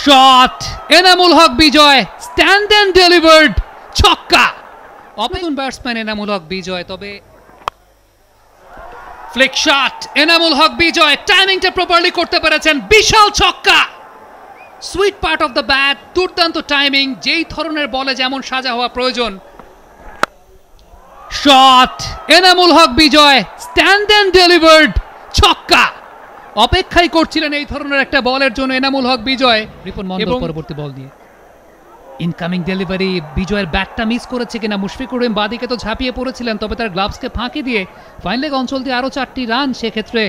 Shot, Enamul Haque Bijoy, stand and delivered, ছক্কা। অপেক্ষণ batsman Enamul Haque Bijoy, তবে ফ্লিক শট, এনামুল হক বিজয় টাইমিংটা প্রপারলি করতে পেরেছেন, বিশাল ছক্কা। Sweet part of the bat, দুর্দান্ত টাইমিং, যেই ধরনের বলে যেমন সাজা হওয়া প্রয়োজন। Shot, Enamul Haque Bijoy, stand and delivered, ছক্কা। অপেক্ষাই করছিলেন এই ধরনের একটা বলের জন্য এনামুল হক বিজয়। রিপন মন্ডল পরবর্তী বল দিয়ে ইনকামিং ডেলিভারি, বিজয়ের ব্যাটটা মিস করেছে কিনা, মুশফিকুর রহিম বাদিকে তো ঝাঁপিয়ে পড়েছিলেন, তবে তার গ্লাভসকে ফাঁকি দিয়ে ফাইন লেগ অঞ্চল দিয়ে আরো 4টি রান, সেক্ষেত্রে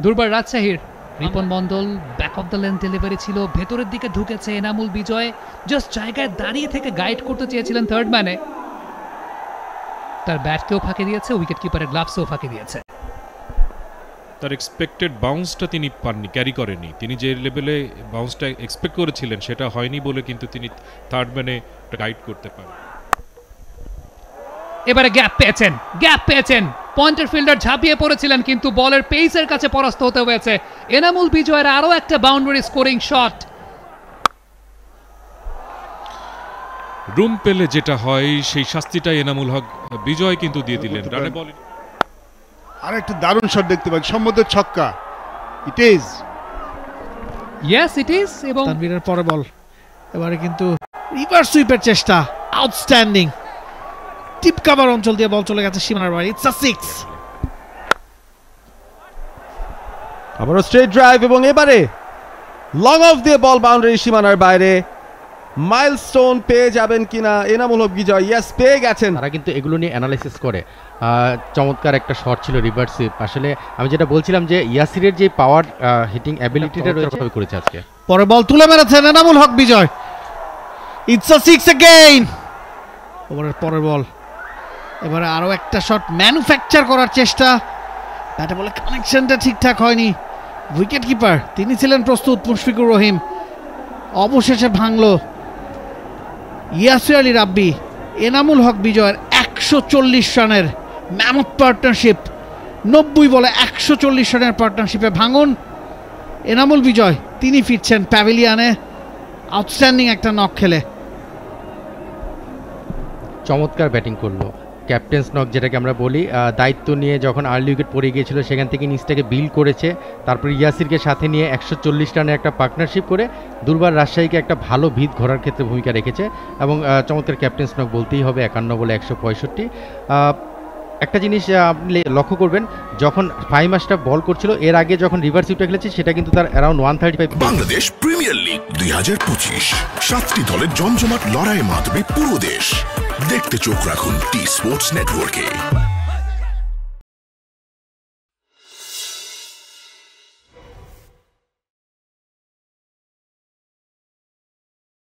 দুর্বার রাজশাহীর। Ripon Mondal back of the length delivery ছিল, ভেতরের দিকে ঢুকেছে এনামুল বিজয়, জাস্ট জায়গায় দাঁড়িয়ে থেকে গাইড করতে চেয়েছিলেন থার্ড ম্যানে, তার ব্যাটকেও ফাঁকি দিয়েছে, উইকেট কিপারের গ্লাভসও ফাঁকি দিয়েছে। তার এক্সপেক্টেড বাউন্সটা তিনি পাননি, ক্যারি করেনি। তিনি যে লেভেলে বাউন্সটা এক্সপেক্ট করেছিলেন সেটা হয়নি বলে কিন্তু তিনি থার্ড ম্যানে গাইড করতে পারেন। এবারে গ্যাপ পেয়েছেন, পয়েন্টের ফিল্ডার ঝাঁপিয়ে পড়েছিলেন, কিন্তু বলের পেসের কাছে পরাস্ত হতে হয়েছে। এনামুল বিজয়ের আরো একটা বাউন্ডারি স্কোরিং শট। রুম পেলে যেটা হয় সেই শাস্তিটা এনামুল হক বিজয় কিন্তু দিয়ে দিলেন। রানে বল আর একটা দারুণ শট দেখতে পাচ্ছি, সম্ভবত ছক্কা। It is, yes it is. এবং তানভীরের পরে বল, এবারে কিন্তু রিভার্স সুইপের চেষ্টা, আউটস্ট্যান্ডিং, টিপ কাভার অঞ্চল দিয়ে বল চলে গেছে সীমানার বাইরে। It's a 6। আবারও স্ট্রেট ড্রাইভ এবং এবারে লং অফ দিয়ে বল বাউন্ডারি সীমানার বাইরে। মাইলস্টোন পেয়ে যাবেন কিনা এনামুল হক বিজয়? ইয়েস, পেয়ে গেছেন। তারা কিন্তু এগুলো নিয়ে অ্যানালাইসিস করে। চমৎকার একটা শট ছিল রিভার্স সুইপ। আসলে আমি যেটা বলছিলাম যে ইয়াসিরের যে পাওয়ার হিটিং অ্যাবিলিটিটা রয়েছে করেছে আজকে। পরে বল তুলে মেরেছেন Enamul Haque Bijoy. It's a 6 again. ওভারের পরের বল, এবারে আরো একটা শট ম্যানুফ্যাকচার করার চেষ্টা, ব্যাটে বলে কানেকশনটা ঠিকঠাক হয়নি। উইকেট কিপার তিনি ছিলেন প্রস্তুত, মুশফিকুর রহিম, অবশেষে ভাঙলো ইয়াসির আলী রাব্বি। এনামুল হক বিজয়ের 140 রানের ম্যামথ পার্টনারশিপ, 90 বলে 140 রানের পার্টনারশিপে ভাঙন এনামুল বিজয়। তিনি ফিরছেন প্যাভিলিয়নে আউটস্ট্যান্ডিং একটা নক খেলে। চমৎকার ব্যাটিং করলো, ক্যাপ্টেন্স নক যেটাকে আমরা বলি। দায়িত্ব নিয়ে যখন আর্লি উইকেট পড়ে গিয়েছিল সেখান থেকে নিচটাকে বিল করেছে, তারপর ইয়াসিরকে সাথে নিয়ে 140 রানের একটা পার্টনারশিপ করে দুর্বার রাজশাহীকে একটা ভালো ভিত ঘোরার ক্ষেত্রে ভূমিকা রেখেছে। এবং চমৎকার ক্যাপ্টেন্স নক বলতেই হবে, 51 বলে 165। একটা জিনিস আপনি লক্ষ্য করবেন, যখন ফাইম মাস্টার বল করছিল এর আগে যখন রিভার্স সুইপটা খেলেছে সেটা কিন্তু তার অ্যারাউন্ড 135। বাংলাদেশ প্রিমিয়ার লিগ 2025, 7টি দলের জমজমাট লড়াইয়ে মাতবে পুরো দেশ। দেখতে চোখ রাখুন টি স্পোর্টস নেটওয়ার্কে।